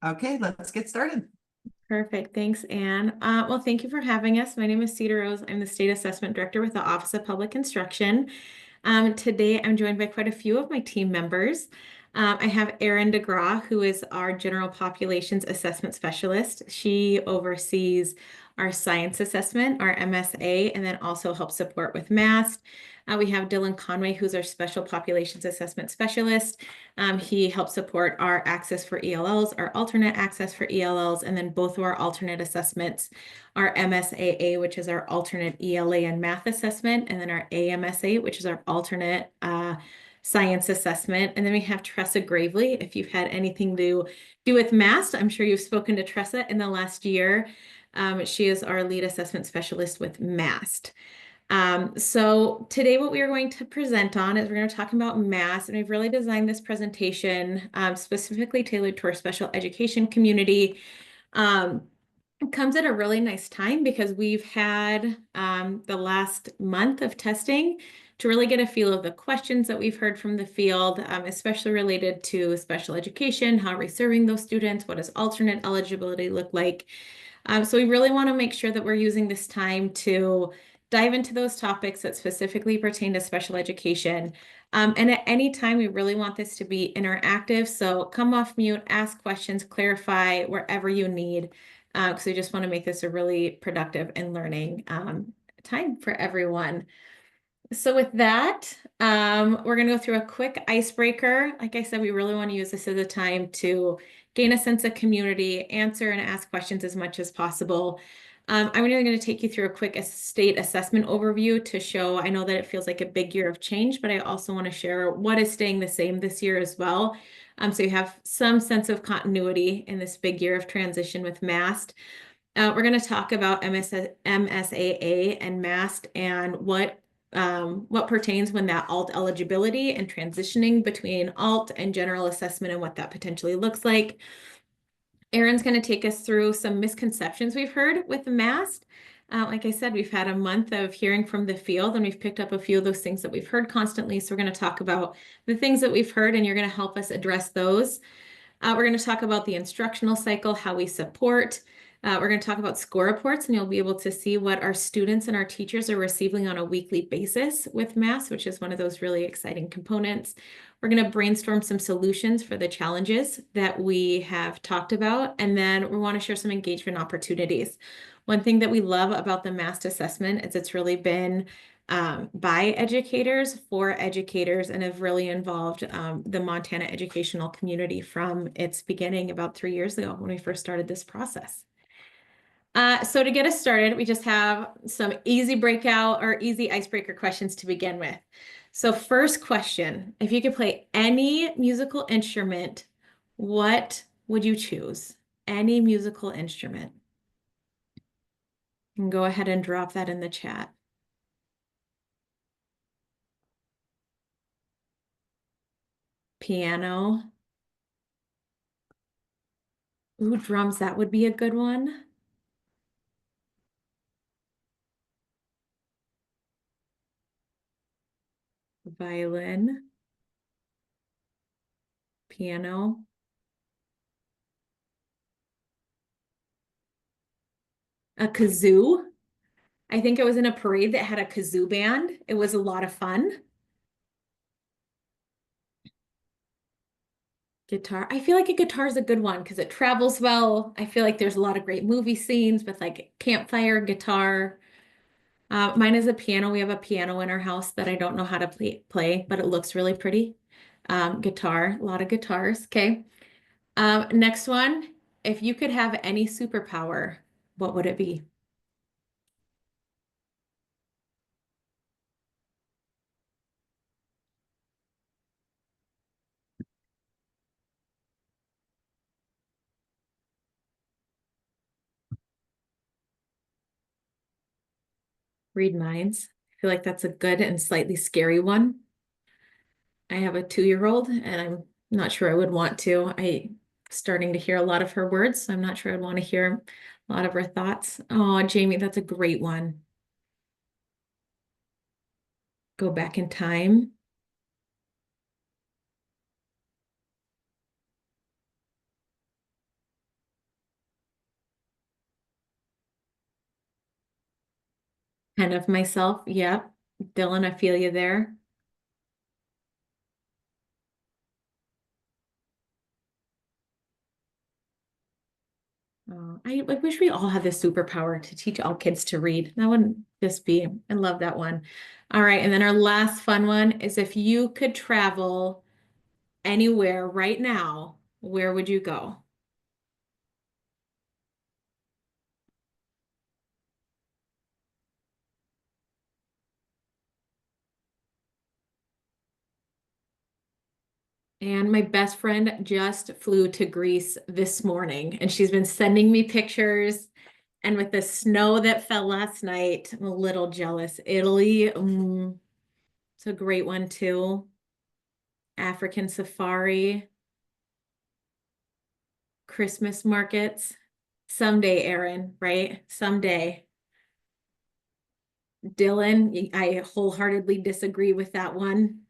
Okay, let's get started. Perfect. Thanks, Anne. Well, thank you for having us. My name is Cedar Rose. I'm the State Assessment Director with the Office of Public Instruction. Today, I'm joined by quite a few of my team members. I have Erin DeGraw, who is our General Populations Assessment Specialist. She oversees our science assessment, our MSA, and then also helps support with MAST. We have Dylan Conway, who's our Special Populations Assessment Specialist. He helps support our access for ELLs, our alternate access for ELLs, and then both of our alternate assessments, our MSAA, which is our alternate ELA and math assessment, and then our AMSA, which is our alternate science assessment. And then we have Tressa Gravely. If you've had anything to do with MAST, I'm sure you've spoken to Tressa in the last year. She is our lead assessment specialist with MAST. So today what we are going to present on is we're going to talk about MAST, and we've really designed this presentation specifically tailored to our special education community. It comes at a really nice time because we've had the last month of testing to really get a feel of the questions that we've heard from the field, especially related to special education. How are we serving those students? What does alternate eligibility look like? So we really want to make sure that we're using this time to dive into those topics that specifically pertain to special education. And at any time, we really want this to be interactive. So come off mute, ask questions, clarify wherever you need, because we just want to make this a really productive and learning time for everyone. So with that, we're going to go through a quick icebreaker. Like I said, we really want to use this as a time to gain a sense of community, answer and ask questions as much as possible. I'm really going to take you through a quick state assessment overview to show, I know that it feels like a big year of change, but I also want to share what is staying the same this year as well. So you have some sense of continuity in this big year of transition with MAST. We're going to talk about MSAA and MAST and what pertains when that alt eligibility and transitioning between alt and general assessment and what that potentially looks like. Erin's going to take us through some misconceptions we've heard with the MAST. Like I said, we've had a month of hearing from the field and we've picked up a few of those things that we've heard constantly. So we're going to talk about the things that we've heard and you're going to help us address those. We're going to talk about the instructional cycle, how we support. We're going to talk about score reports, and you'll be able to see what our students and our teachers are receiving on a weekly basis with MAST, which is one of those really exciting components. We're going to brainstorm some solutions for the challenges that we have talked about, and then we want to share some engagement opportunities. One thing that we love about the MAST assessment is it's really been by educators for educators and have really involved the Montana educational community from its beginning about 3 years ago when we first started this process. So to get us started, we just have some easy breakout or easy icebreaker questions to begin with. So first question, if you could play any musical instrument, what would you choose? Any musical instrument. You can go ahead and drop that in the chat. Piano. Ooh, drums, that would be a good one. Violin, piano, a kazoo. I think I was in a parade that had a kazoo band. It was a lot of fun. Guitar. I feel like a guitar is a good one because it travels well. I feel like there's a lot of great movie scenes with like campfire guitar. Mine is a piano. We have a piano in our house that I don't know how to play, but it looks really pretty. Guitar, a lot of guitars. Okay. Next one. If you could have any superpower, what would it be? Read minds. I feel like that's a good and slightly scary one. I have a 2-year-old and I'm not sure I would want to. I starting to hear a lot of her words, so I'm not sure I'd want to hear a lot of her thoughts. Oh, Jamie, that's a great one. Go back in time. 10 of myself. Yep. Dylan, I feel you there. I wish we all had this superpower to teach all kids to read. That wouldn't just be, I love that one. All right. And then our last fun one is if you could travel anywhere right now, where would you go? And my best friend just flew to Greece this morning, and she's been sending me pictures. And with the snow that fell last night, I'm a little jealous. Italy, it's a great one too. African safari, Christmas markets. Someday, Erin, right? Someday. Dylan, I wholeheartedly disagree with that one.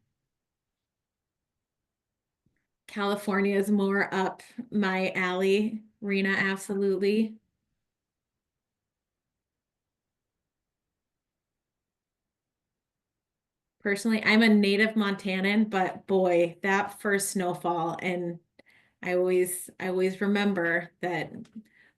California is more up my alley. Rena, absolutely. Personally, I'm a native Montanan, but boy, that first snowfall, and I always remember that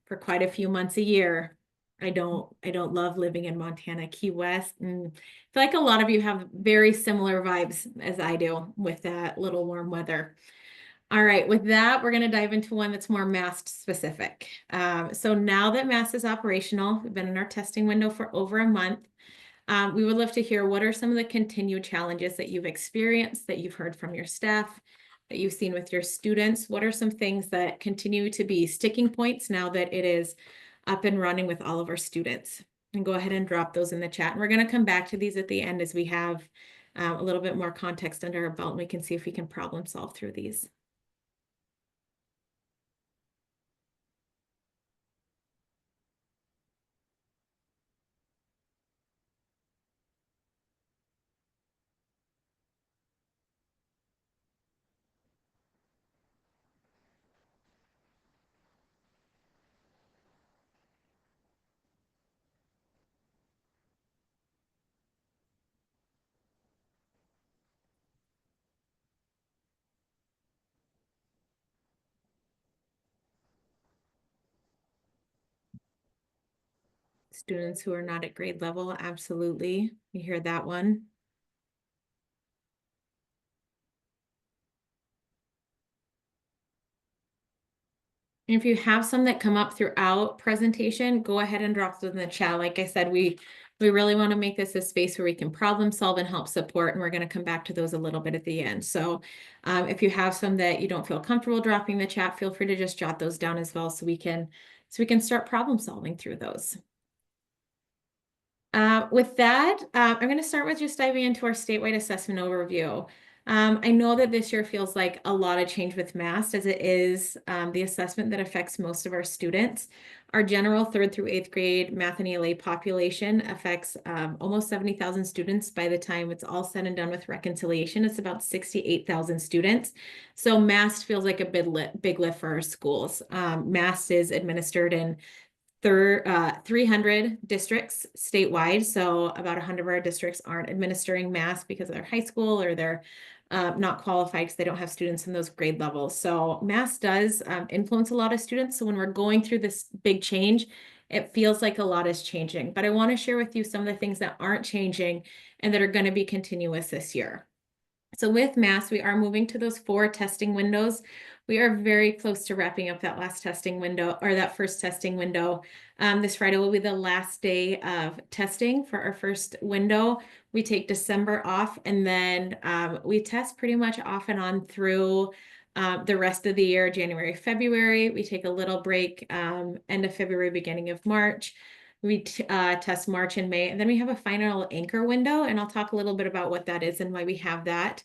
for quite a few months a year, I don't love living in Montana, Key West, and I feel like a lot of you have very similar vibes as I do with that little warm weather. All right, with that, we're going to dive into one that's more MAST specific. So now that MAST is operational, we've been in our testing window for over a month. We would love to hear what are some of the continued challenges that you've experienced, that you've heard from your staff, that you've seen with your students. What are some things that continue to be sticking points now that it is up and running with all of our students? And go ahead and drop those in the chat. And we're going to come back to these at the end as we have a little bit more context under our belt, and we can see if we can problem solve through these. Students who are not at grade level, absolutely. You hear that one. And if you have some that come up throughout presentation, go ahead and drop them in the chat. Like I said, we really want to make this a space where we can problem solve and help support, and we're going to come back to those a little bit at the end. So if you have some that you don't feel comfortable dropping in the chat, feel free to just jot those down as well so we can start problem solving through those. With that, I'm going to start with just diving into our statewide assessment overview. I know that this year feels like a lot of change with MAST, as it is the assessment that affects most of our students. Our general 3rd through 8th grade math and ELA population affects almost 70,000 students by the time it's all said and done with reconciliation. It's about 68,000 students. So MAST feels like a big lift for our schools. MAST is administered in 300 districts statewide. So about 100 of our districts aren't administering MAST because they're high school or they're not qualified because they don't have students in those grade levels. So MAST does influence a lot of students. So when we're going through this big change, it feels like a lot is changing. But I want to share with you some of the things that aren't changing and that are going to be continuous this year. So with MAST, we are moving to those 4 testing windows. We are very close to wrapping up that last testing window, or that first testing window. This Friday will be the last day of testing for our first window. We take December off, and then we test pretty much off and on through the rest of the year, January, February. We take a little break end of February, beginning of March. We test March and May, and then we have a final anchor window, and I'll talk a little bit about what that is and why we have that.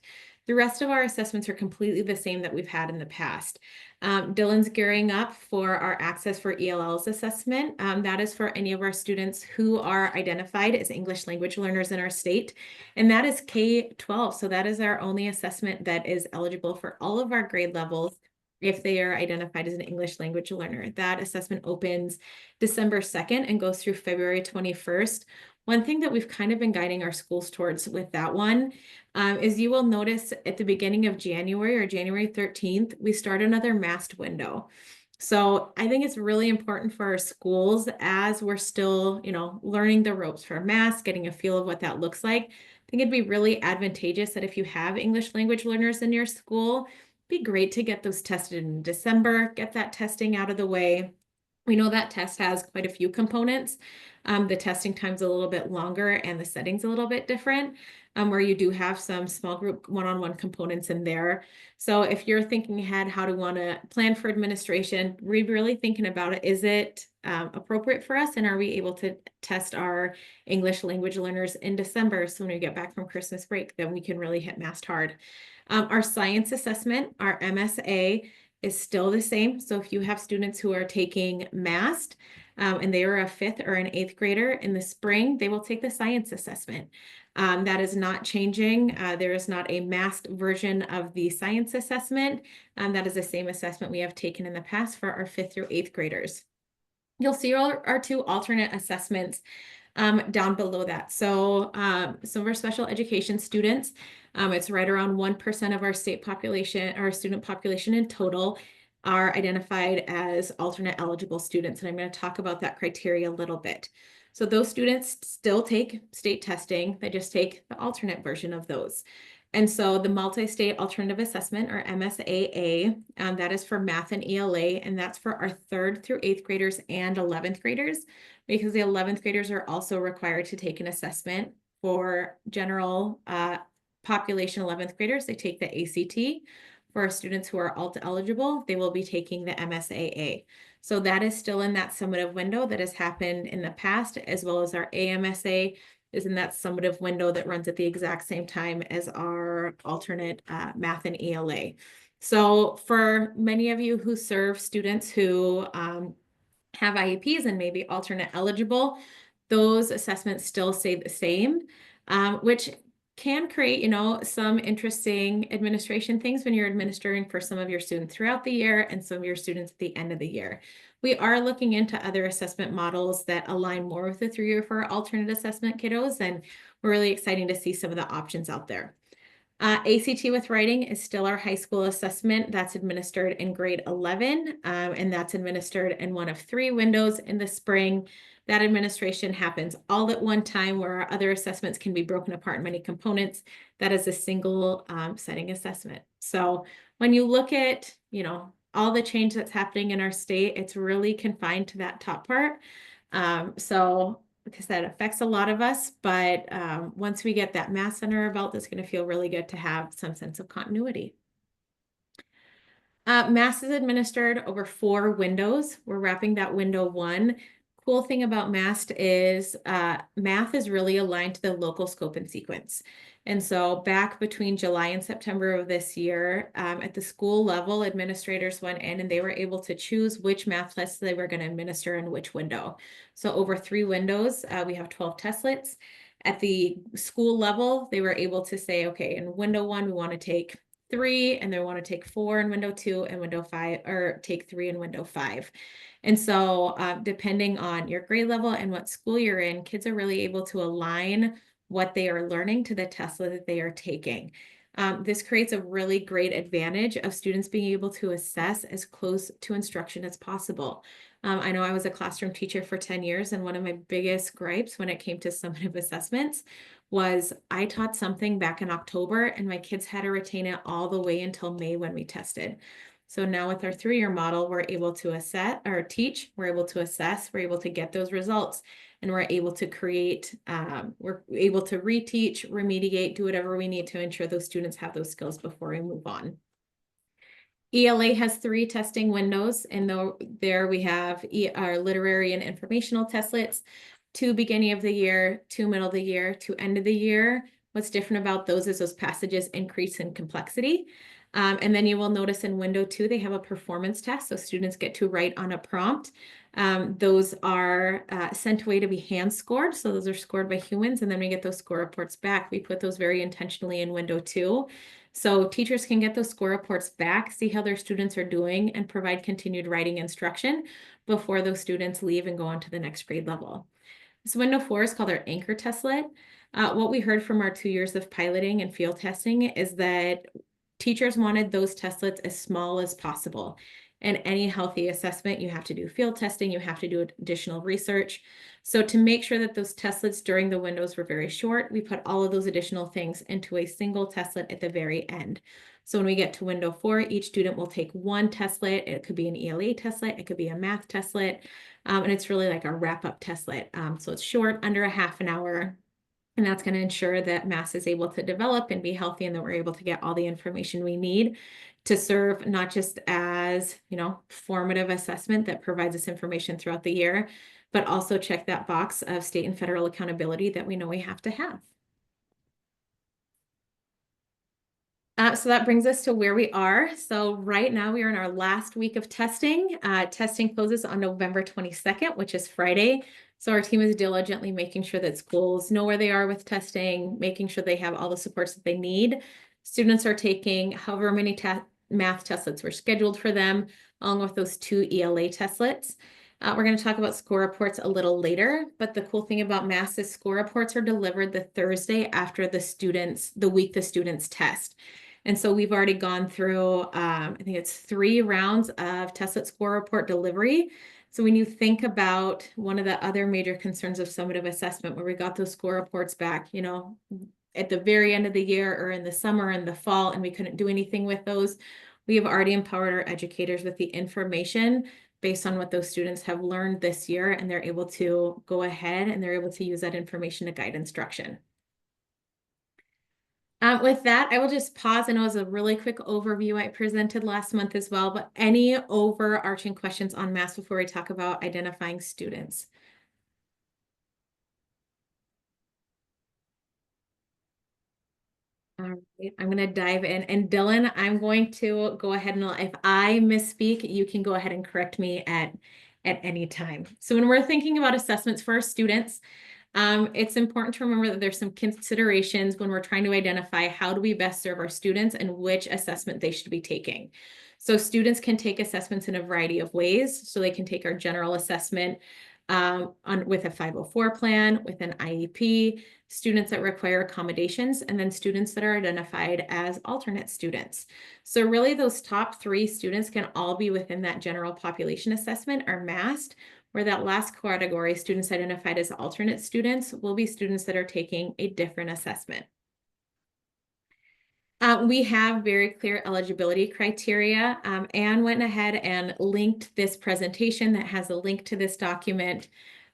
The rest of our assessments are completely the same that we've had in the past. Dylan's gearing up for our Access for ELLs assessment. That is for any of our students who are identified as English language learners in our state, and that is K-12. So that is our only assessment that is eligible for all of our grade levels. if they are identified as an English language learner. That assessment opens December 2nd and goes through February 21st. One thing that we've kind of been guiding our schools towards with that one is you will notice at the beginning of January or January 13th, we start another MAST window. So I think it's really important for our schools as we're still, learning the ropes for MAST, getting a feel of what that looks like. I think it'd be really advantageous that if you have English language learners in your school, it'd be great to get those tested in December, get that testing out of the way. We know that test has quite a few components. The testing time's a little bit longer and the setting's a little bit different, where you do have some small group one-on-one components in there. So if you're thinking ahead how to want to plan for administration, we're really thinking about it. Is it appropriate for us? And are we able to test our English language learners in December? So when we get back from Christmas break, then we can really hit MAST hard. Our science assessment, our MSA, is still the same. So if you have students who are taking MAST and they are a 5th or an 8th grader in the spring, they will take the science assessment. That is not changing. There is not a MAST version of the science assessment. That is the same assessment we have taken in the past for our 5th through 8th graders. You'll see our 2 alternate assessments down below that. So some of our special education students, it's right around 1% of our state population, our student population in total, are identified as alternate eligible students. And I'm going to talk about that criteria a little bit. So those students still take state testing. They just take the alternate version of those. And so the multi-state alternative assessment, or MSAA, that is for math and ELA, and that's for our 3rd through 8th graders and 11th graders, because the 11th graders are also required to take an assessment for general population 11th graders. They take the ACT. For our students who are ALT eligible, they will be taking the MSAA. So that is still in that summative window that has happened in the past, as well as our AMSA is in that summative window that runs at the exact same time as our alternate math and ELA. So for many of you who serve students who have IEPs and maybe alternate eligible, those assessments still stay the same, which can create, some interesting administration things when you're administering for some of your students throughout the year and some of your students at the end of the year. We are looking into other assessment models that align more with the 3-year for our alternate assessment kiddos, and we're really excited to see some of the options out there. ACT with writing is still our high school assessment. That's administered in grade 11, and that's administered in one of 3 windows in the spring. That administration happens all at one time, where our other assessments can be broken apart in many components. That is a single setting assessment. So when you look at, all the change that's happening in our state, it's really confined to that top part. So because that affects a lot of us, but once we get that MAST under our belt, it's going to feel really good to have some sense of continuity. MAST is administered over 4 windows. We're wrapping that window 1. Cool thing about MAST is math is really aligned to the local scope and sequence. And so back between July and September of this year, at the school level, administrators went in and they were able to choose which math tests they were going to administer in which window. So over 3 windows, we have 12 testlets. At the school level, they were able to say, okay, in window 1, we want to take 3, and they want to take 4 in window 2 and window 5, or take 3 in window 5. And so depending on your grade level and what school you're in, kids are really able to align what they are learning to the test that they are taking. This creates a really great advantage of students being able to assess as close to instruction as possible. I know I was a classroom teacher for 10 years, and one of my biggest gripes when it came to summative assessments was I taught something back in October and my kids had to retain it all the way until May when we tested. So now with our 3-year model, we're able to assess or teach, we're able to assess, we're able to get those results, and we're able to create, we're able to reteach, remediate, do whatever we need to ensure those students have those skills before we move on. ELA has 3 testing windows, and there we have our literary and informational testlets, 2 beginning of the year, 2 middle of the year, 2 end of the year. What's different about those is those passages increase in complexity. And then you will notice in window 2, they have a performance test. So students get to write on a prompt. Those are sent away to be hand scored. So those are scored by humans, and then we get those score reports back. We put those very intentionally in window 2. So teachers can get those score reports back, see how their students are doing, and provide continued writing instruction before those students leave and go on to the next grade level. This window 4 is called our anchor testlet. What we heard from our 2 years of piloting and field testing is that teachers wanted those testlets as small as possible. In any healthy assessment, you have to do field testing, you have to do additional research. So to make sure that those testlets during the windows were very short, we put all of those additional things into a single testlet at the very end. So when we get to window 4, each student will take one testlet. It could be an ELA testlet, it could be a math testlet, and it's really like a wrap-up testlet. So it's short, under a half an hour, and that's going to ensure that MAST is able to develop and be healthy and that we're able to get all the information we need to serve not just as, formative assessment that provides us information throughout the year, but also check that box of state and federal accountability that we know we have to have. So that brings us to where we are. So right now we are in our last week of testing. Testing closes on November 22nd, which is Friday. So our team is diligently making sure that schools know where they are with testing, making sure they have all the supports that they need. Students are taking however many math testlets were scheduled for them, along with those 2 ELA testlets. We're going to talk about score reports a little later, but the cool thing about MAST is score reports are delivered the Thursday after the week the students test. And so we've already gone through, I think it's 3 rounds of testlet score report delivery. So when you think about one of the other major concerns of summative assessment, where we got those score reports back, at the very end of the year or in the summer and the fall, and we couldn't do anything with those, we have already empowered our educators with the information based on what those students have learned this year, and they're able to go ahead and they're able to use that information to guide instruction. With that, I will just pause. I know it was a really quick overview I presented last month as well, but any overarching questions on MAST before we talk about identifying students? All right, I'm going to dive in. And Dylan, I'm going to go ahead and if I misspeak, you can go ahead and correct me at any time. So when we're thinking about assessments for our students, it's important to remember that there's some considerations when we're trying to identify how do we best serve our students and which assessment they should be taking. So students can take assessments in a variety of ways. So they can take our general assessment with a 504 plan, with an IEP, students that require accommodations, and then students that are identified as alternate students. So really those top 3 students can all be within that general population assessment or MAST, where that last category, students identified as alternate students, will be students that are taking a different assessment. We have very clear eligibility criteria. Anne went ahead and linked this presentation that has a link to this document,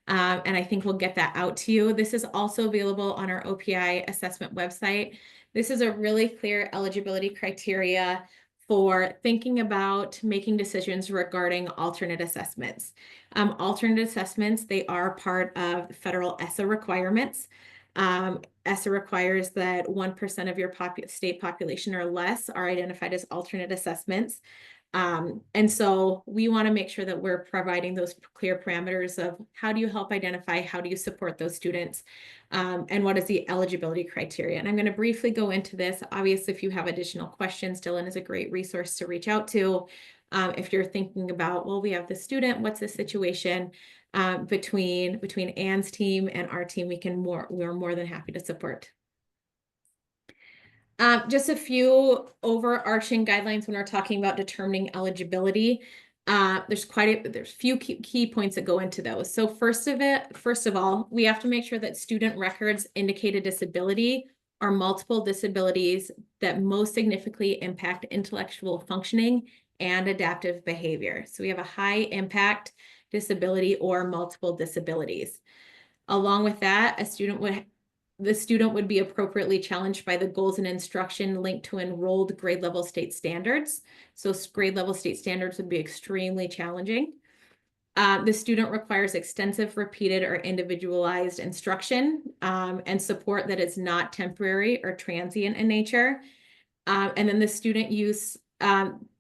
and I think we'll get that out to you. This is also available on our OPI assessment website. This is a really clear eligibility criteria for thinking about making decisions regarding alternate assessments. Alternate assessments, they are part of federal ESSA requirements. ESSA requires that 1% of your state population or less are identified as alternate assessments. And so we want to make sure that we're providing those clear parameters of how do you help identify, how do you support those students, and what is the eligibility criteria. And I'm going to briefly go into this. Obviously, if you have additional questions, Dylan is a great resource to reach out to. If you're thinking about, well, we have the student, what's the situation? Between Anne's team and our team, we're more than happy to support. Just a few overarching guidelines when we're talking about determining eligibility. There's few key points that go into those. So first of all, we have to make sure that student records indicate a disability or multiple disabilities that most significantly impact intellectual functioning and adaptive behavior. So we have a high impact disability or multiple disabilities. Along with that, the student would be appropriately challenged by the goals and instruction linked to enrolled grade level state standards. So grade level state standards would be extremely challenging. The student requires extensive, repeated, or individualized instruction and support that is not temporary or transient in nature. And then the student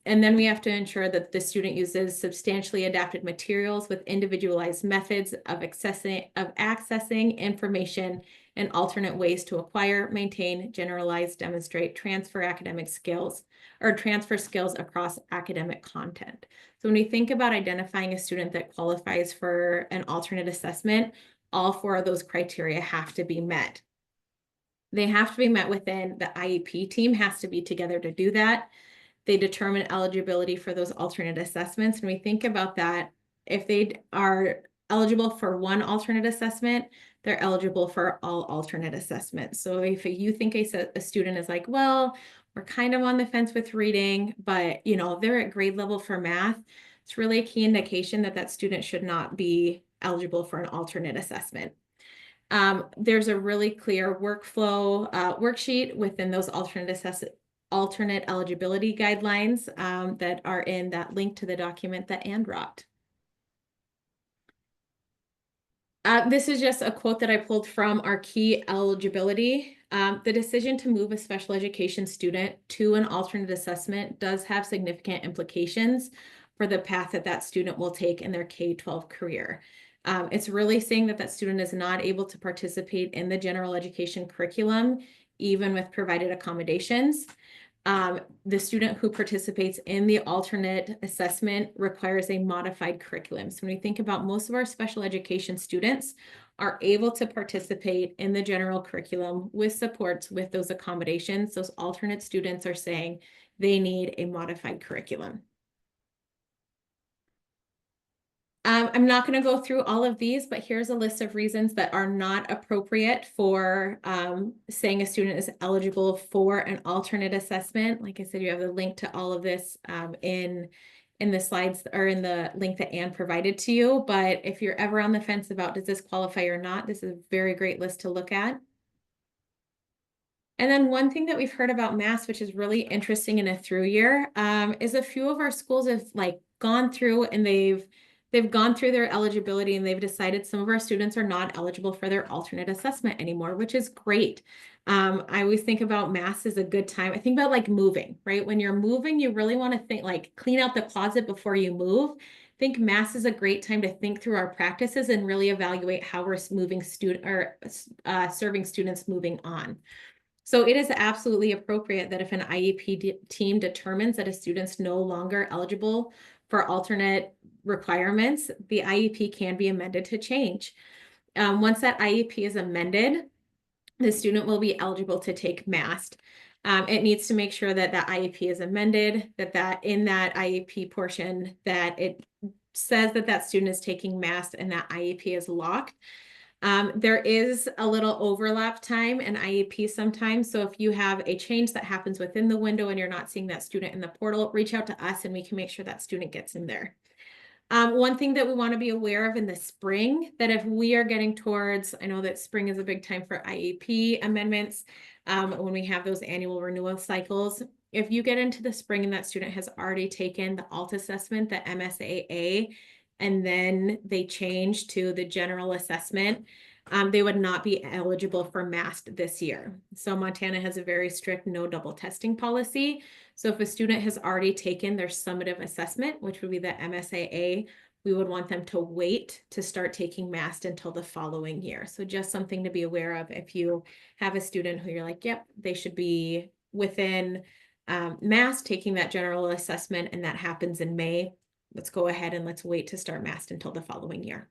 and then we have to ensure that the student uses substantially adapted materials with individualized methods of accessing information and alternate ways to acquire, maintain, generalize, demonstrate, transfer academic skills, or transfer skills across academic content. So when we think about identifying a student that qualifies for an alternate assessment, all four of those criteria have to be met. They have to be met within the IEP team has to be together to do that. They determine eligibility for those alternate assessments. When we think about that, if they are eligible for one alternate assessment, they're eligible for all alternate assessments. So if you think a student is like, well, we're kind of on the fence with reading, but they're at grade level for math, it's really a key indication that that student should not be eligible for an alternate assessment. There's a really clear workflow worksheet within those alternate eligibility guidelines that are in that link to the document that Ann wrote. This is just a quote that I pulled from our key eligibility. The decision to move a special education student to an alternate assessment does have significant implications for the path that that student will take in their K-12 career. It's really saying that that student is not able to participate in the general education curriculum, even with provided accommodations. The student who participates in the alternate assessment requires a modified curriculum. So when we think about most of our special education students are able to participate in the general curriculum with supports with those accommodations, those alternate students are saying they need a modified curriculum. I'm not going to go through all of these, but here's a list of reasons that are not appropriate for saying a student is eligible for an alternate assessment. Like I said, you have the link to all of this in the slides or in the link that Ann provided to you. But if you're ever on the fence about does this qualify or not, this is a very great list to look at. And then one thing that we've heard about MAST, which is really interesting in a through year, is a few of our schools have gone through and they've gone through their eligibility and they've decided some of our students are not eligible for their alternate assessment anymore, which is great. I always think about MAST as a good time. I think about moving, right? When you're moving, you really want to think clean out the closet before you move. I think MAST is a great time to think through our practices and really evaluate how we're moving serving students moving on. So it is absolutely appropriate that if an IEP team determines that a student's no longer eligible for alternate requirements, the IEP can be amended to change. Once that IEP is amended, the student will be eligible to take MAST. It needs to make sure that that IEP is amended, that in that IEP portion, that it says that that student is taking MAST and that IEP is locked. There is a little overlap time in IEP sometimes. So if you have a change that happens within the window and you're not seeing that student in the portal, reach out to us and we can make sure that student gets in there. One thing that we want to be aware of in the spring, that if we are getting towards, I know that spring is a big time for IEP amendments, when we have those annual renewal cycles. If you get into the spring and that student has already taken the ALT assessment, the MSAA, and then they change to the general assessment, they would not be eligible for MAST this year. So Montana has a very strict no double testing policy. So if a student has already taken their summative assessment, which would be the MSAA, we would want them to wait to start taking MAST until the following year. So just something to be aware of if you have a student who you're like, yep, they should be within MAST taking that general assessment, and that happens in May. Let's go ahead and let's wait to start MAST until the following year.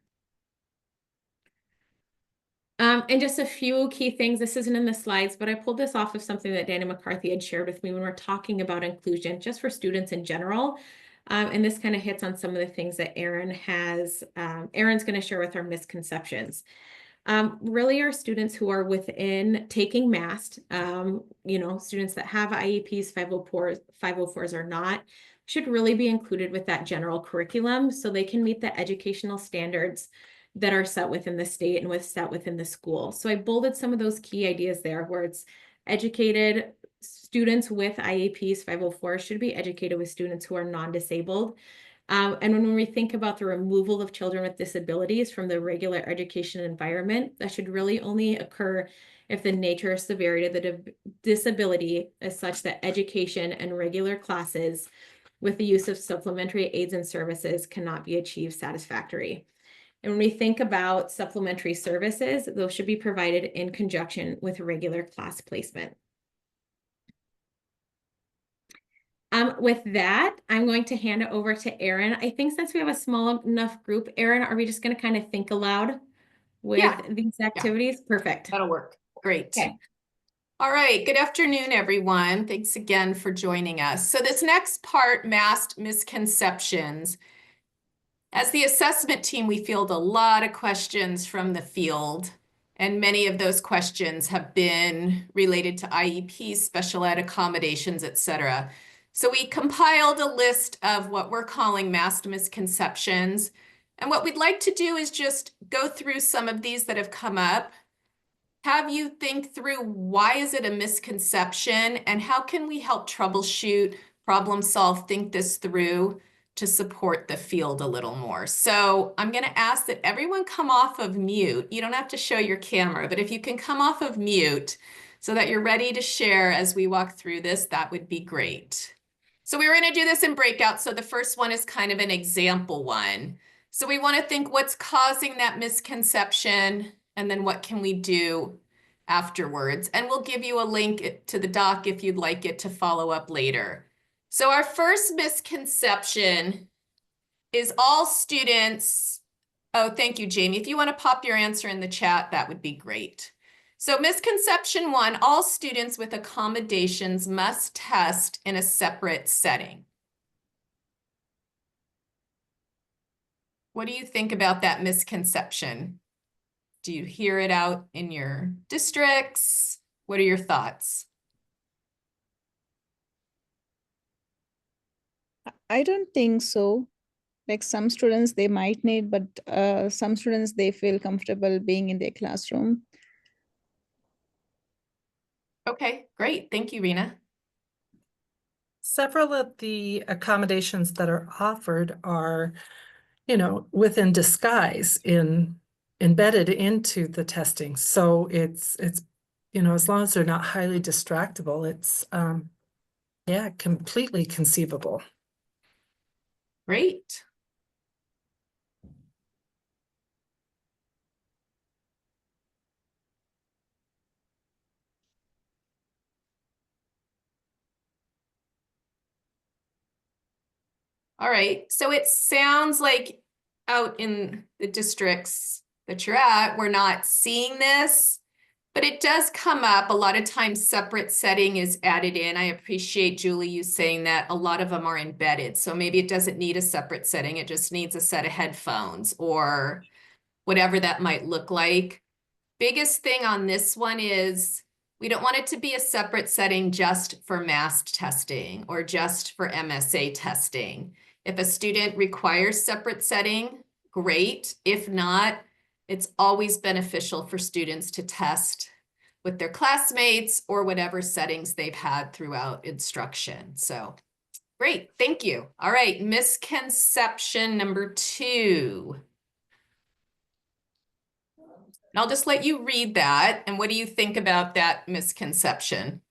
And just a few key things. This isn't in the slides, but I pulled this off of something that Danny McCarthy had shared with me when we're talking about inclusion, just for students in general. And this kind of hits on some of the things that Erin has. Erin's going to share with our misconceptions. Really our students who are within taking MAST, students that have IEPs, 504s or not, should really be included with that general curriculum so they can meet the educational standards that are set within the state and set within the school. So I bolded some of those key ideas there where it's educated students with IEPs, 504 should be educated with students who are non-disabled. And when we think about the removal of children with disabilities from the regular education environment, that should really only occur if the nature or severity of the disability is such that education and regular classes with the use of supplementary aids and services cannot be achieved satisfactorily. And when we think about supplementary services, those should be provided in conjunction with regular class placement. With that, I'm going to hand it over to Erin. I think since we have a small enough group, Erin, are we just going to kind of think aloud with these activities? Yeah. Perfect. That'll work. Great. Okay. All right. Good afternoon, everyone. Thanks again for joining us. So this next part, MAST misconceptions. As the assessment team, we field a lot of questions from the field, and many of those questions have been related to IEPs, special ed accommodations, et cetera. So we compiled a list of what we're calling MAST misconceptions. And what we'd like to do is just go through some of these that have come up, have you think through why is it a misconception and how can we help troubleshoot, problem solve, think this through to support the field a little more. So I'm going to ask that everyone come off of mute. You don't have to show your camera, but if you can come off of mute so that you're ready to share as we walk through this, that would be great. So we were going to do this in breakout. So the first one is kind of an example one. So we want to think what's causing that misconception and then what can we do afterwards. And we'll give you a link to the doc if you'd like it to follow up later. So our first misconception is all students. Oh, thank you, Jamie. If you want to pop your answer in the chat, that would be great. So misconception one, all students with accommodations must test in a separate setting. What do you think about that misconception? Do you hear it out in your districts? What are your thoughts? I don't think so. Like some students they might need, but some students they feel comfortable being in their classroom. Okay, great. Thank you, Rena. Several of the accommodations that are offered are, within disguise embedded into the testing. So it's, as long as they're not highly distractible, it's, completely conceivable. Great. All right, so it sounds like out in the districts that you're at, we're not seeing this, but it does come up. A lot of times separate setting is added in. I appreciate, Julie, you saying that a lot of them are embedded. So maybe it doesn't need a separate setting. It just needs a set of headphones or whatever that might look like. Biggest thing on this one is we don't want it to be a separate setting just for MAST testing or just for MSA testing. If a student requires separate setting, great. If not, it's always beneficial for students to test with their classmates or whatever settings they've had throughout instruction. So great, thank you. All right, misconception number 2. And I'll just let you read that. And what do you think about that misconception?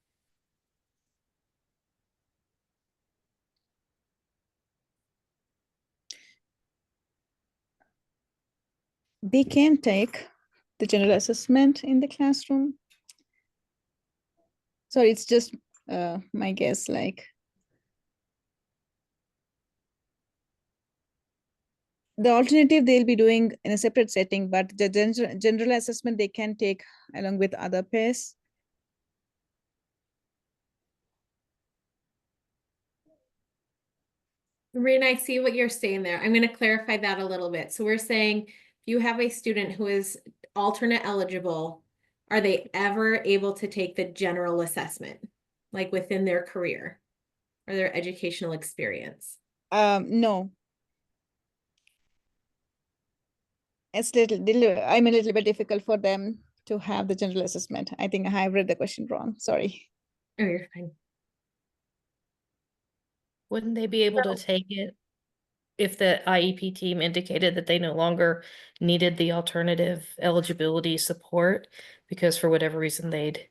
They can take the general assessment in the classroom. So it's just my guess, like the alternative they'll be doing in a separate setting, but the general assessment they can take along with other pairs. Rena, I see what you're saying there. I'm going to clarify that a little bit. So we're saying if you have a student who is alternate eligible, are they ever able to take the general assessment, like within their career or their educational experience? No. It's I'm a little bit difficult for them to have the general assessment. I think I have read the question wrong. Sorry. Oh, you're fine. Wouldn't they be able to take it if the IEP team indicated that they no longer needed the alternative eligibility support because for whatever reason they'd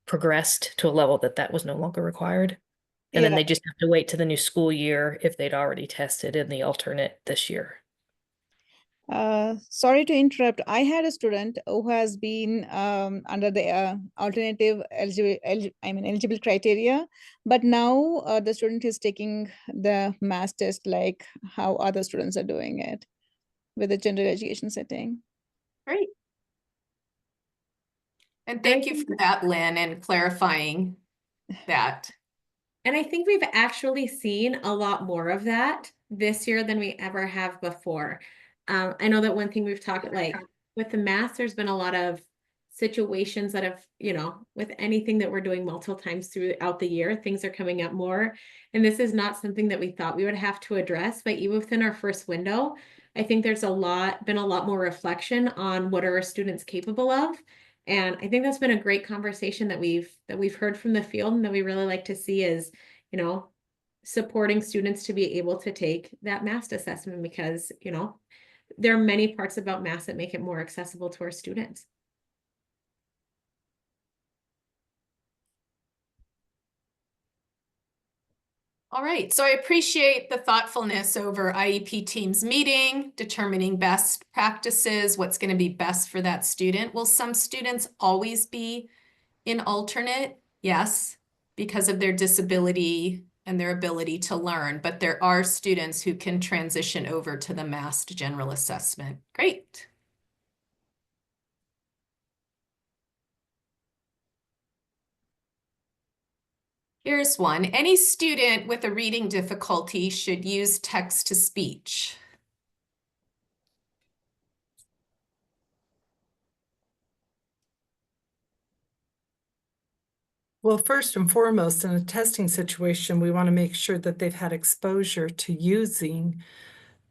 progressed to a level that was no longer required? And then they just have to wait to the new school year if they'd already tested in the alternate this year. Sorry to interrupt. I had a student who has been under the alternative eligible criteria, but now the student is taking the MAST test like how other students are doing it with the general education setting. Great. And thank you for that, Lynn, and clarifying that. And I think we've actually seen a lot more of that this year than we ever have before. I know that one thing we've talked like with the math, there's been a lot of situations that have, with anything that we're doing multiple times throughout the year, things are coming up more. And this is not something that we thought we would have to address, but even within our first window, I think there's been a lot more reflection on what are our students capable of. And I think that's been a great conversation that we've heard from the field and that we really like to see is, supporting students to be able to take that MAST assessment because, there are many parts about MAST that make it more accessible to our students. All right, so I appreciate the thoughtfulness over IEP teams meeting, determining best practices, what's going to be best for that student. Will some students always be in alternate? Yes, because of their disability and their ability to learn, but there are students who can transition over to the MAST general assessment. Great. Here's one. Any student with a reading difficulty should use text to speech. Well, first and foremost, in a testing situation, we want to make sure that they've had exposure to using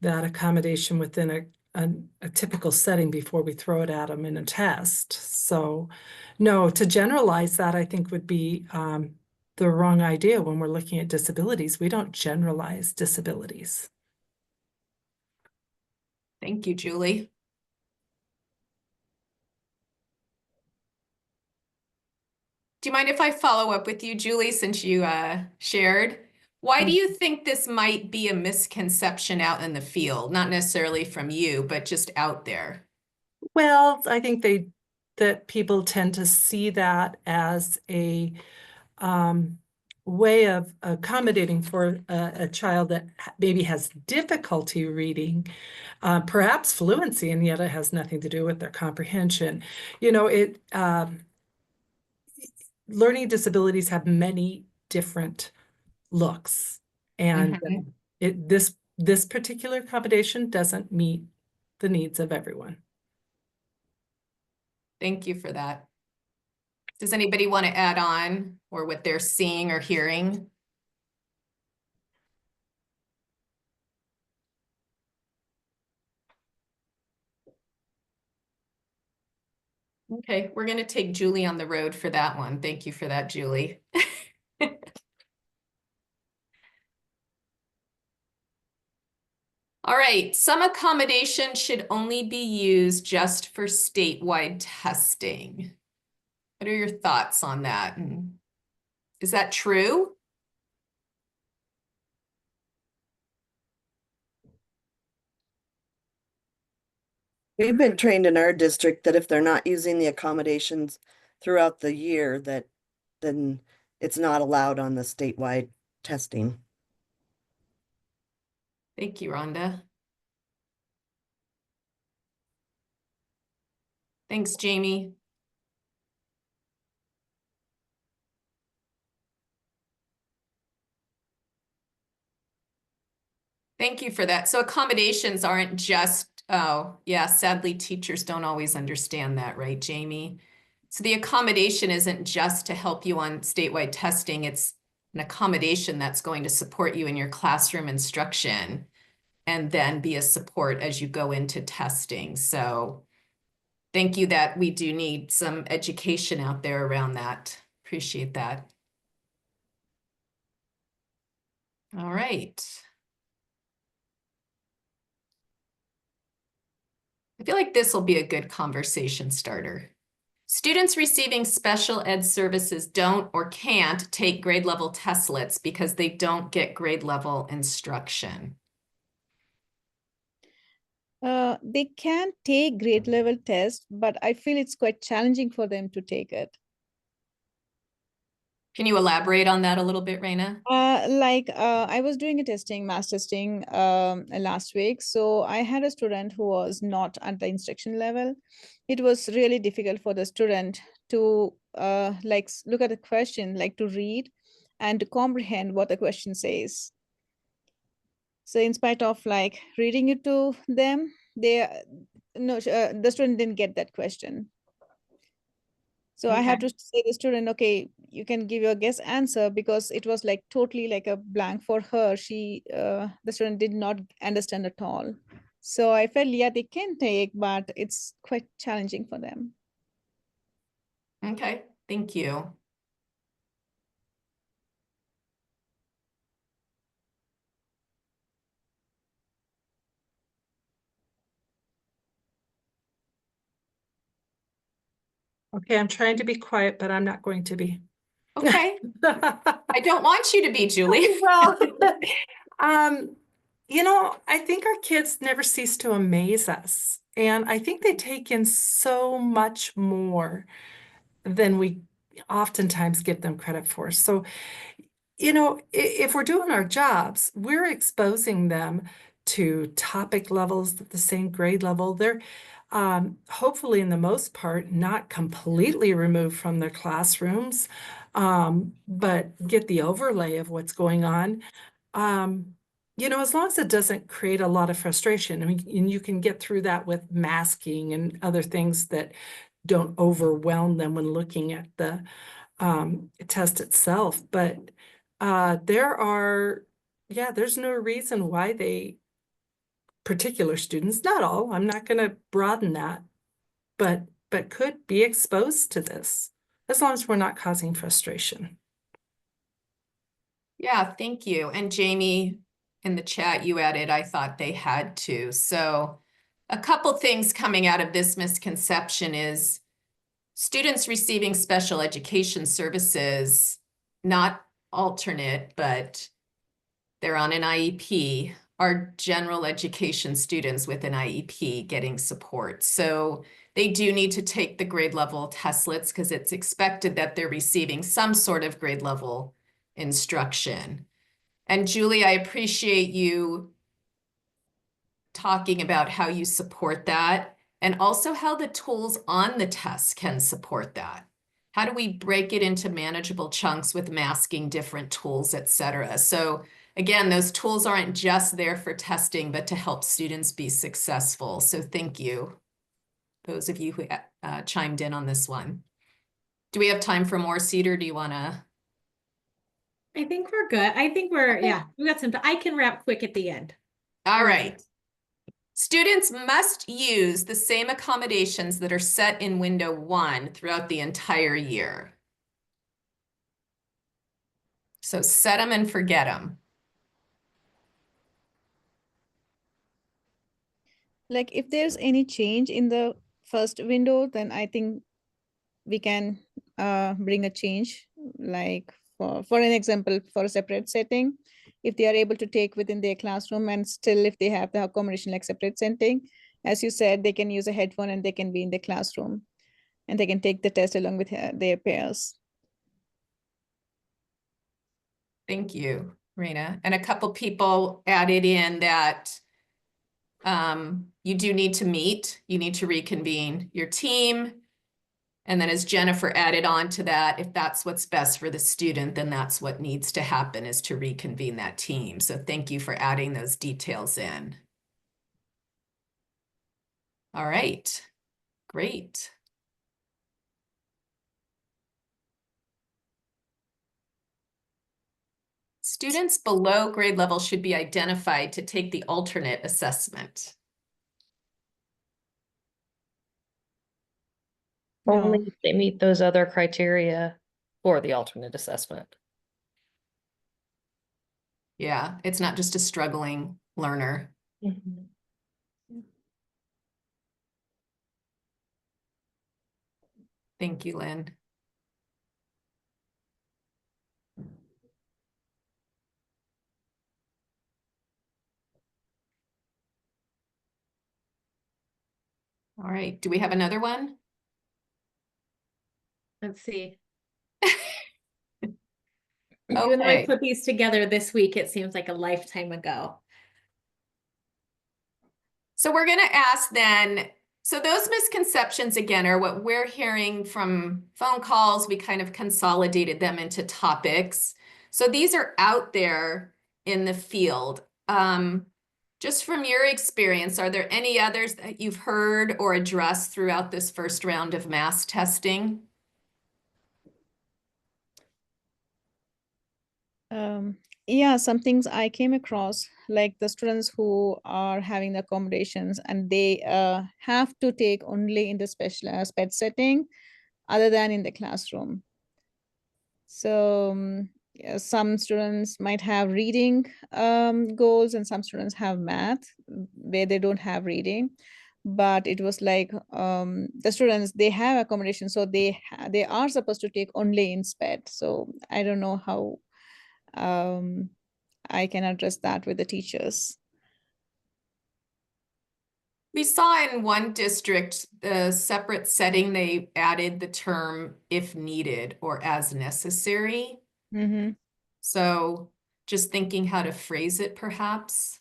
that accommodation within a typical setting before we throw it at them in a test. So no, to generalize that, I think would be the wrong idea when we're looking at disabilities. We don't generalize disabilities. Thank you, Julie. Do you mind if I follow up with you, Julie, since you shared? Why do you think this might be a misconception out in the field? Not necessarily from you, but just out there. Well, I think that people tend to see that as a way of accommodating for a child that maybe has difficulty reading, perhaps fluency, and yet it has nothing to do with their comprehension. Learning disabilities have many different looks, and this particular accommodation doesn't meet the needs of everyone. Thank you for that. Does anybody want to add on or what they're seeing or hearing? Okay, we're going to take Julie on the road for that one. Thank you for that, Julie. All right, some accommodations should only be used just for statewide testing. What are your thoughts on that? And is that true? We've been trained in our district that if they're not using the accommodations throughout the year, then it's not allowed on the statewide testing. Thank you, Rhonda. Thanks, Jamie. Thank you for that. So accommodations aren't just, oh, yeah, sadly, teachers don't always understand that, right, Jamie? So the accommodation isn't just to help you on statewide testing. It's an accommodation that's going to support you in your classroom instruction and then be a support as you go into testing. So thank you that we do need some education out there around that. Appreciate that. All right. I feel like this will be a good conversation starter. Students receiving special ed services don't or can't take grade level testlets because they don't get grade level instruction. They can take grade level tests, but I feel it's quite challenging for them to take it. Can you elaborate on that a little bit, Raina? I was doing a testing, mass testing last week. So I had a student who was not at the instruction level. It was really difficult for the student to look at the question, like to read and to comprehend what the question says. So in spite of like reading it to them, the student didn't get that question. So I have Okay. to say the student, okay, you can give your guess answer, because it was like totally like a blank for her. The student did not understand at all. So I felt, yeah, they can take, but it's quite challenging for them. Okay, thank you. Okay, I'm trying to be quiet, but I'm not going to be. Okay, I don't want you to be, Julie. Well, um, I think our kids never cease to amaze us. And I think they take in so much more than we oftentimes give them credit for. So, if we're doing our jobs, we're exposing them to topic levels at the same grade level. They're hopefully, in the most part, not completely removed from their classrooms, but get the overlay of what's going on. As long as it doesn't create a lot of frustration. I mean, and you can get through that with masking and other things that don't overwhelm them when looking at the test itself. But there's no reason why particular students, not all, I'm not going to broaden that, but could be exposed to this as long as we're not causing frustration. Yeah, thank you. And Jamie, in the chat, you added, I thought they had to. So a couple things coming out of this misconception is students receiving special education services, not alternate, but they're on an IEP, are general education students with an IEP getting support. So they do need to take the grade level testlets because it's expected that they're receiving some sort of grade level instruction. And Julie, I appreciate you talking about how you support that and also how the tools on the test can support that. How do we break it into manageable chunks with masking different tools, et cetera? So again, those tools aren't just there for testing, but to help students be successful. So thank you, those of you who chimed in on this one. Do we have time for more, Cedar? Do you want to? I think we're good. I think we got some, I can wrap quick at the end. All right. Students must use the same accommodations that are set in window 1 throughout the entire year. So set them and forget them. Like if there's any change in the first window, then I think we can bring a change, like for an example, for a separate setting, if they are able to take within their classroom, and still if they have the accommodation like separate setting, as you said, they can use a headphone and they can be in the classroom and they can take the test along with their peers. Thank you, Rena. And a couple people added in that you do need to meet, you need to reconvene your team. And then as Jennifer added on to that, if that's what's best for the student, then that's what needs to happen, is to reconvene that team. So thank you for adding those details in. All right, great. Students below grade level should be identified to take the alternate assessment. Only if they meet those other criteria for the alternate assessment. Yeah, it's not just a struggling learner. Mhm. Thank you, Lynn. All right, do we have another one? Let's see. Even though I Okay. put these together this week, it seems like a lifetime ago. So we're going to ask then, so those misconceptions again are what we're hearing from phone calls. We kind of consolidated them into topics. So these are out there in the field. Just from your experience, are there any others that you've heard or addressed throughout this first round of MAST testing? Yeah, some things I came across, like the students who are having the accommodations and they have to take only in the special SPED setting other than in the classroom. So yeah, some students might have reading goals and some students have math where they don't have reading. But it was like the students, they have accommodation, so they are supposed to take only in SPED. So I don't know how I can address that with the teachers. We saw in one district, the separate setting, they added the term if needed or as necessary. Mm-hmm. So just thinking how to phrase it perhaps.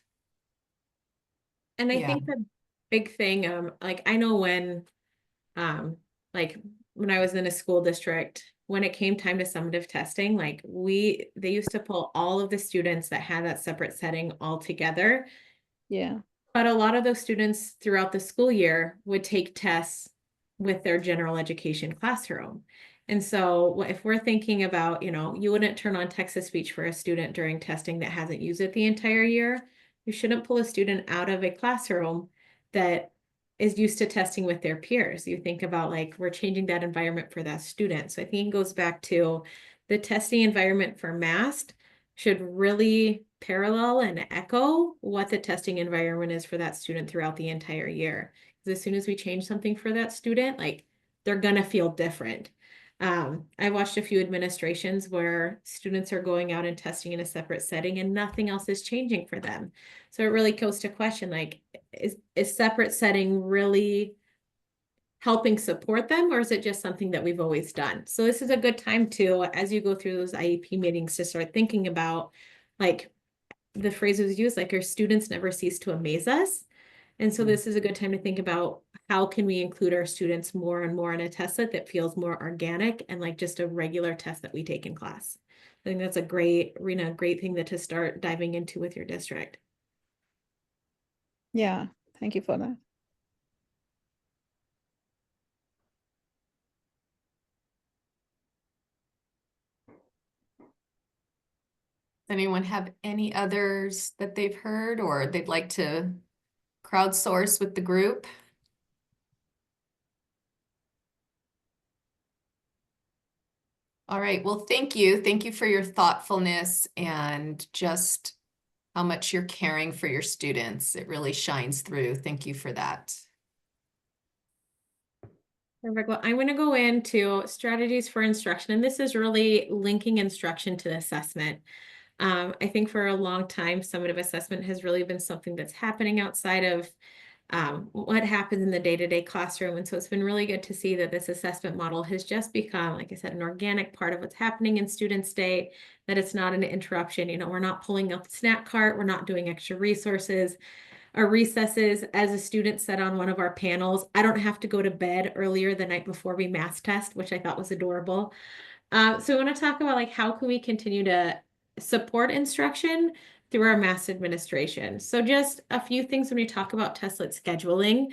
And I Yeah. think the big thing, like I know like when I was in a school district, when it came time to summative testing, like they used to pull all of the students that had that separate setting all together. Yeah. But a lot of those students throughout the school year would take tests with their general education classroom. And so if we're thinking about, you wouldn't turn on text-to-speech for a student during testing that hasn't used it the entire year. You shouldn't pull a student out of a classroom that is used to testing with their peers. You think about like, we're changing that environment for that student. So I think it goes back to the testing environment for MAST should really parallel and echo what the testing environment is for that student throughout the entire year. Because as soon as we change something for that student, like they're gonna feel different. I watched a few administrations where students are going out and testing in a separate setting and nothing else is changing for them. So it really goes to question, like, is separate setting really helping support them, or is it just something that we've always done? So this is a good time to, as you go through those IEP meetings, to start thinking about like the phrases used, like our students never cease to amaze us. And so this is a good time to think about how can we include our students more and more in a test set that feels more organic and like just a regular test that we take in class. I think that's a great, Rena, great thing to start diving into with your district. Yeah. Thank you for that. Anyone have any others that they've heard or they'd like to crowdsource with the group? All right, well, thank you. Thank you for your thoughtfulness and just how much you're caring for your students. It really shines through. Thank you for that. Perfect. Well, I'm going to go into strategies for instruction, and this is really linking instruction to assessment. I think for a long time, summative assessment has really been something that's happening outside of what happens in the day-to-day classroom. And so it's been really good to see that this assessment model has just become, like I said, an organic part of what's happening in students' day, that it's not an interruption. We're not pulling out the snack cart, we're not doing extra resources. Our recesses, as a student said on one of our panels, I don't have to go to bed earlier the night before we MAST test, which I thought was adorable. So we want to talk about like how can we continue to support instruction through our MAST administration. So just a few things when we talk about testlet scheduling,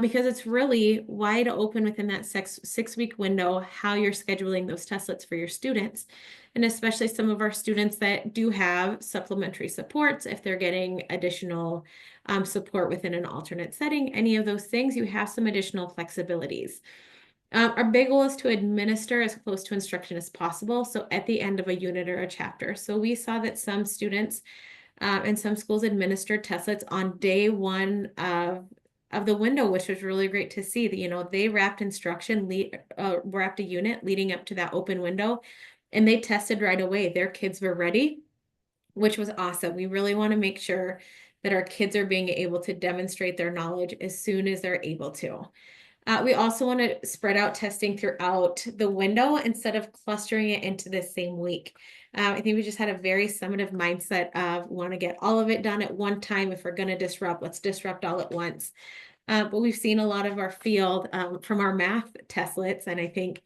because it's really wide open within that six-week window how you're scheduling those testlets for your students. And especially some of our students that do have supplementary supports, if they're getting additional support within an alternate setting, any of those things, you have some additional flexibilities. Our big goal is to administer as close to instruction as possible. So at the end of a unit or a chapter. So we saw that some students and some schools administered testlets on day one of the window, which was really great to see. That they wrapped wrapped a unit leading up to that open window, and they tested right away. Their kids were ready, which was awesome. We really want to make sure that our kids are being able to demonstrate their knowledge as soon as they're able to. We also want to spread out testing throughout the window instead of clustering it into the same week. I think we just had a very summative mindset of want to get all of it done at one time. If we're going to disrupt, let's disrupt all at once. But we've seen a lot of our field from our math testlets, and I think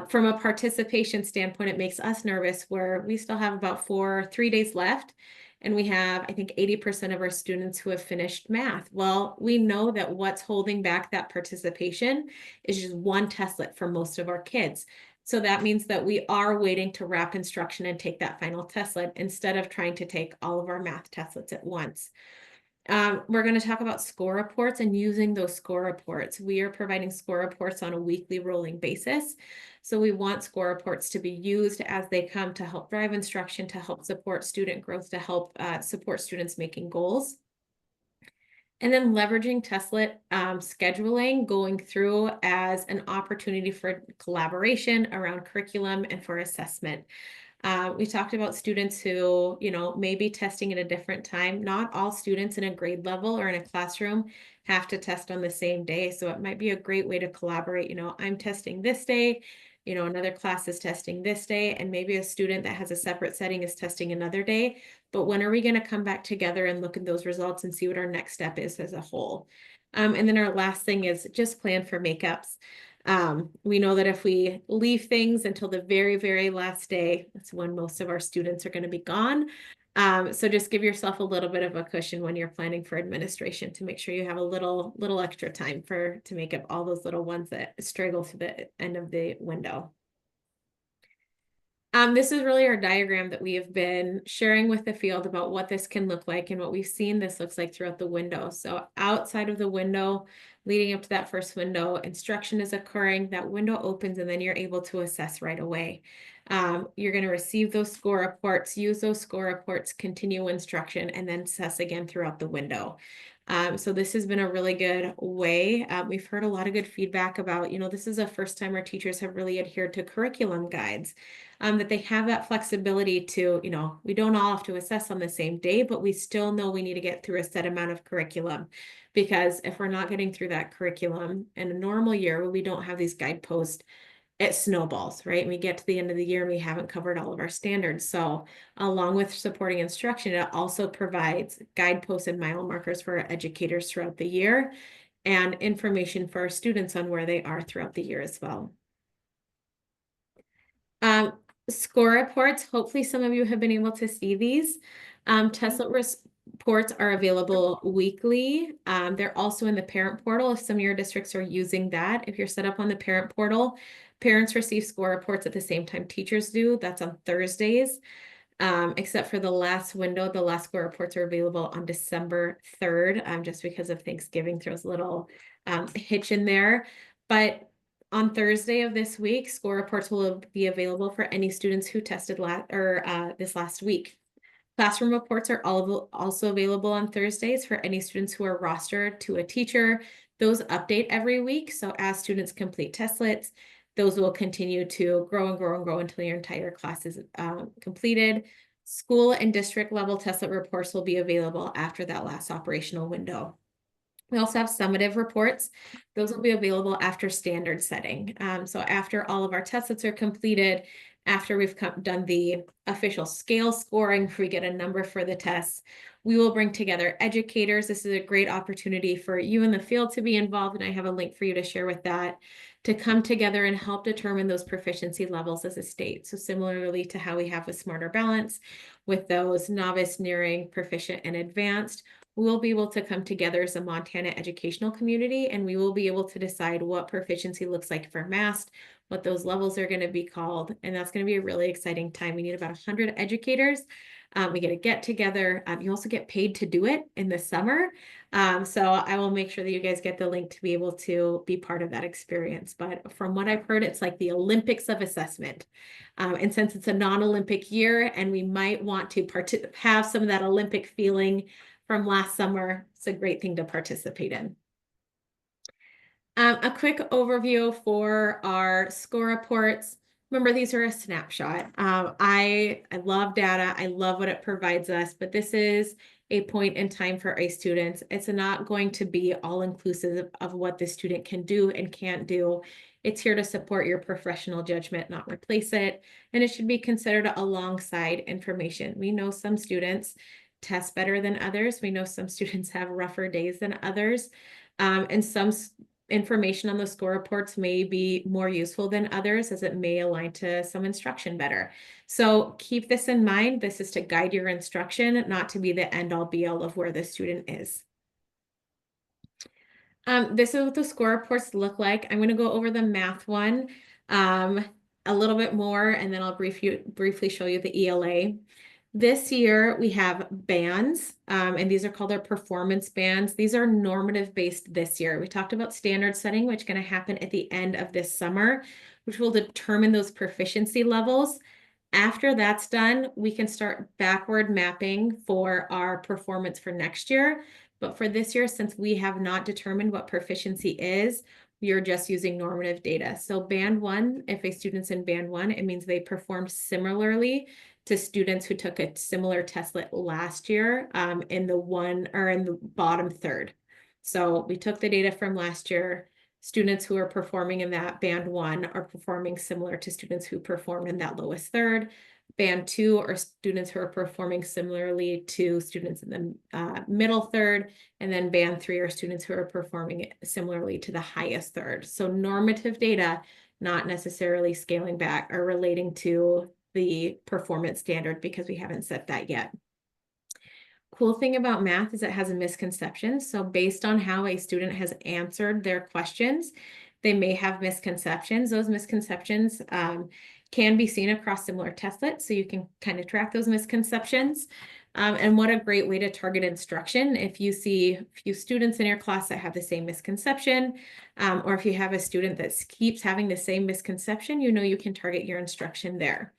from a participation standpoint, it makes us nervous where we still have about 3 days left. And we have, I think, 80% of our students who have finished math. Well, we know that what's holding back that participation is just one testlet for most of our kids. So that means that we are waiting to wrap instruction and take that final testlet instead of trying to take all of our math testlets at once. We're going to talk about score reports and using those score reports. We are providing score reports on a weekly rolling basis. So we want score reports to be used as they come to help drive instruction, to help support student growth, to help support students making goals. And then leveraging testlet scheduling, going through as an opportunity for collaboration around curriculum and for assessment. We talked about students who, may be testing at a different time. Not all students in a grade level or in a classroom have to test on the same day. So it might be a great way to collaborate. I'm testing this day, another class is testing this day, and maybe a student that has a separate setting is testing another day. But when are we going to come back together and look at those results and see what our next step is as a whole? And then our last thing is just plan for makeups. We know that if we leave things until the very, very last day, that's when most of our students are going to be gone. So just give yourself a little bit of a cushion when you're planning for administration to make sure you have a little extra time to make up all those little ones that straggle to the end of the window. This is really our diagram that we have been sharing with the field about what this can look like and what we've seen this looks like throughout the window. So outside of the window, leading up to that first window, instruction is occurring, that window opens, and then you're able to assess right away. You're going to receive those score reports, use those score reports, continue instruction, and then assess again throughout the window. So this has been a really good way. We've heard a lot of good feedback about, this is the first time our teachers have really adhered to curriculum guides, that they have that flexibility to, we don't all have to assess on the same day, but we still know we need to get through a set amount of curriculum. Because if we're not getting through that curriculum in a normal year, we don't have these guideposts, it snowballs, right? We get to the end of the year and we haven't covered all of our standards. So along with supporting instruction, it also provides guideposts and mile markers for our educators throughout the year and information for our students on where they are throughout the year as well. Score reports, hopefully some of you have been able to see these. Testlet reports are available weekly. They're also in the parent portal if some of your districts are using that. If you're set up on the parent portal, parents receive score reports at the same time teachers do. That's on Thursdays. Except for the last window, the last score reports are available on December 3rd, just because of Thanksgiving throws a little hitch in there. But on Thursday of this week, score reports will be available for any students who tested this last week. Classroom reports are also available on Thursdays for any students who are rostered to a teacher. Those update every week. So as students complete testlets, those will continue to grow and grow and grow until your entire class is completed. School and district level testlet reports will be available after that last operational window. We also have summative reports. Those will be available after standard setting. So after all of our testlets are completed, after we've done the official scale scoring, if we get a number for the tests, we will bring together educators. This is a great opportunity for you in the field to be involved, and I have a link for you to share with that, to come together and help determine those proficiency levels as a state. So similarly to how we have with Smarter Balance, with those novice, nearing, proficient, and advanced, we'll be able to come together as a Montana educational community, and we will be able to decide what proficiency looks like for MAST, what those levels are going to be called. And that's going to be a really exciting time. We need about 100 educators. We get to get together. You also get paid to do it in the summer. So I will make sure that you guys get the link to be able to be part of that experience. But from what I've heard, it's like the Olympics of assessment. And since it's a non-Olympic year and we might want to have some of that Olympic feeling from last summer, it's a great thing to participate in. A quick overview for our score reports. Remember, these are a snapshot. I love data. I love what it provides us, but this is a point in time for a student. It's not going to be all inclusive of what the student can do and can't do. It's here to support your professional judgment, not replace it. And it should be considered alongside information. We know some students test better than others. We know some students have rougher days than others. And some information on the score reports may be more useful than others as it may align to some instruction better. So keep this in mind. This is to guide your instruction, not to be the end all be all of where the student is. This is what the score reports look like. I'm going to go over the math one a little bit more, and then I'll briefly show you the ELA. This year we have bands, and these are called our performance bands. These are normative based this year. We talked about standard setting, which is going to happen at the end of this summer, which will determine those proficiency levels. After that's done, we can start backward mapping for our performance for next year. But for this year, since we have not determined what proficiency is, we are just using normative data. So band one, if a student's in band one, it means they performed similarly to students who took a similar testlet last year in the bottom third. So we took the data from last year. Students who are performing in that band one are performing similar to students who performed in that lowest third. Band two are students who are performing similarly to students in the middle third. And then band three are students who are performing similarly to the highest third. So normative data, not necessarily scaling back or relating to the performance standard because we haven't set that yet. Cool thing about math is it has a misconception. So based on how a student has answered their questions, they may have misconceptions. Those misconceptions can be seen across similar testlets, so you can kind of track those misconceptions. And what a great way to target instruction. If you see a few students in your class that have the same misconception, or if you have a student that keeps having the same misconception, you know you can target your instruction there.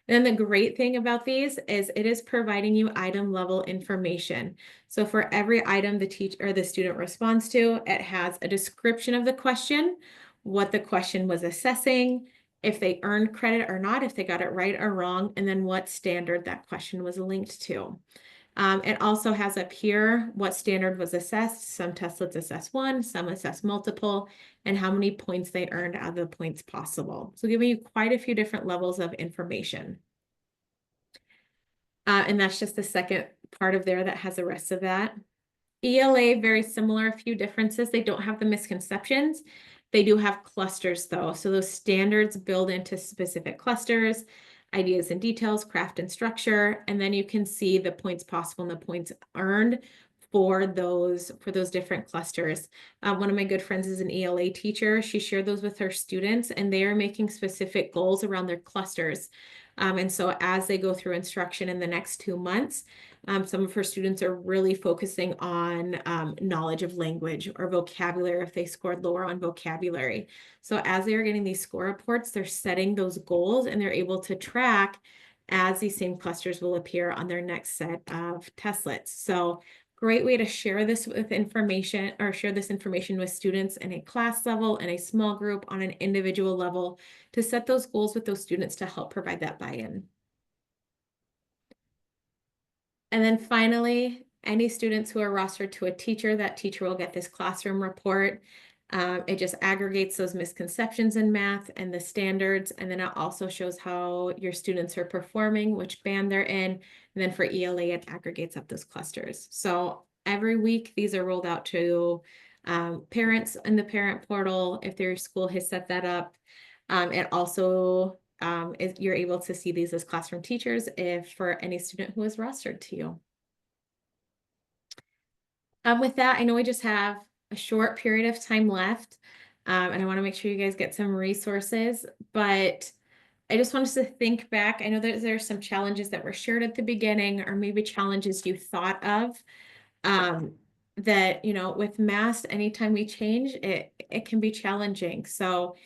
Then the great thing about these is it is providing you item level information. So for every item the teacher or the student responds to, it has a description of the question, what the question was assessing, if they earned credit or not, if they got it right or wrong, and then what standard that question was linked to. It also has up here what standard was assessed. Some testlets assess one, some assess multiple, and how many points they earned out of the points possible. So giving you quite a few different levels of information. And that's just the second part of there that has the rest of that. ELA, very similar, a few differences. They don't have the misconceptions. They do have clusters though. So those standards build into specific clusters, ideas and details, craft and structure, and then you can see the points possible and the points earned for those different clusters. One of my good friends is an ELA teacher. She shared those with her students and they are making specific goals around their clusters. And so as they go through instruction in the next 2 months, some of her students are really focusing on knowledge of language or vocabulary if they scored lower on vocabulary. So as they are getting these score reports, they're setting those goals and they're able to track as these same clusters will appear on their next set of testlets. So great way to share this with information or share this information with students in a class level, in a small group, on an individual level, to set those goals with those students to help provide that buy-in. And then finally, any students who are rostered to a teacher, that teacher will get this classroom report. It just aggregates those misconceptions in math and the standards. And then it also shows how your students are performing, which band they're in. And then for ELA, it aggregates up those clusters. So every week, these are rolled out to parents in the parent portal if their school has set that up. It also you're able to see these as classroom teachers if for any student who is rostered to you. With that, I know we just have a short period of time left, and I want to make sure you guys get some resources, but I just want us to think back. I know that there are some challenges that were shared at the beginning, or maybe challenges you thought of, that, you know, with MAST, anytime we change, it can be challenging. So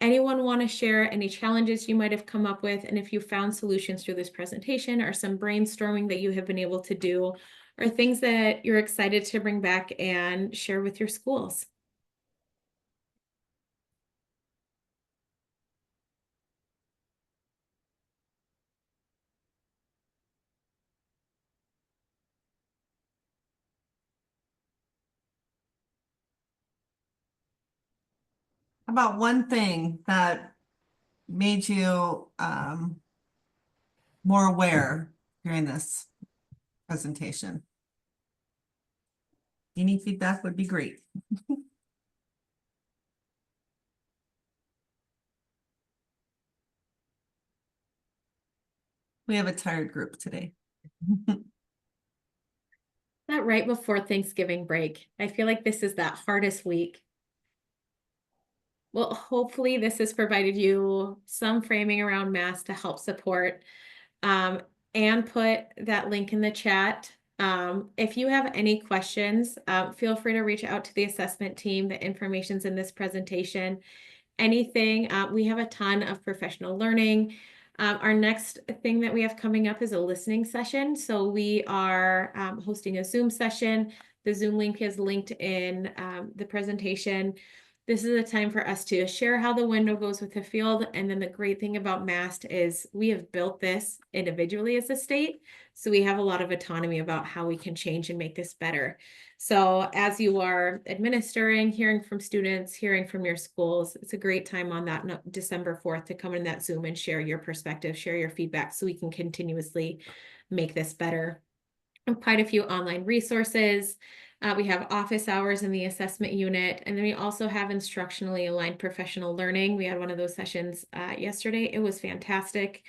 anyone want to share any challenges you might have come up with? And if you found solutions through this presentation or some brainstorming that you have been able to do, or things that you're excited to bring back and share with your schools? about one thing that made you more aware during this presentation? Any feedback would be great. We have a tired group today. That right before Thanksgiving break. I feel like this is that hardest week. Well, hopefully this has provided you some framing around MAST to help support. And put that link in the chat. If you have any questions, feel free to reach out to the assessment team. The information's in this presentation. Anything, we have a ton of professional learning. Our next thing that we have coming up is a listening session. So we are hosting a Zoom session. The Zoom link is linked in the presentation. This is a time for us to share how the window goes with the field. And then the great thing about MAST is we have built this individually as a state. So we have a lot of autonomy about how we can change and make this better. So as you are administering, hearing from students, hearing from your schools, it's a great time on that December 4th to come in that Zoom and share your perspective, share your feedback so we can continuously make this better. And quite a few online resources. We have office hours in the assessment unit, and then we also have instructionally aligned professional learning. We had one of those sessions yesterday. It was fantastic.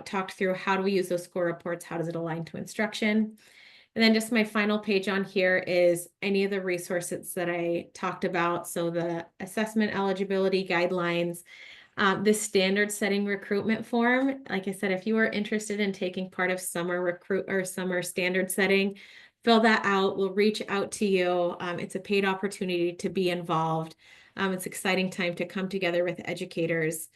Talked through how do we use those score reports? How does it align to instruction? And then just my final page on here is any of the resources that I talked about. So the assessment eligibility guidelines, the standard setting recruitment form. Like I said, if you are interested in taking part of summer recruit or summer standard setting, fill that out. We'll reach out to you. It's a paid opportunity to be involved. It's an exciting time to come together with educators.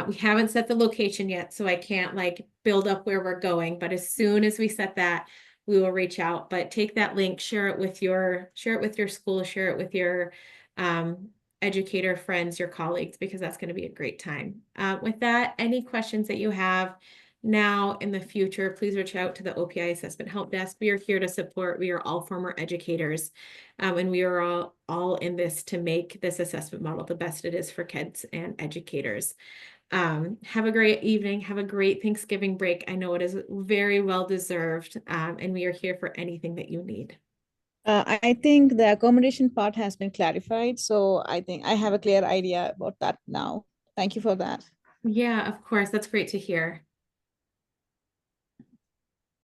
We haven't set the location yet, so I can't like build up where we're going, but as soon as we set that, we will reach out. But take that link, share it with your school, share it with your educator friends, your colleagues, because that's going to be a great time. With that, any questions that you have now in the future, please reach out to the OPI Assessment Help Desk. We are here to support. We are all former educators, and we are all in this to make this assessment model the best it is for kids and educators. Have a great evening. Have a great Thanksgiving break. I know it is very well deserved, and we are here for anything that you need. I think the accommodation part has been clarified, so I think I have a clear idea about that now. Thank you for that. Yeah, of course. That's great to hear.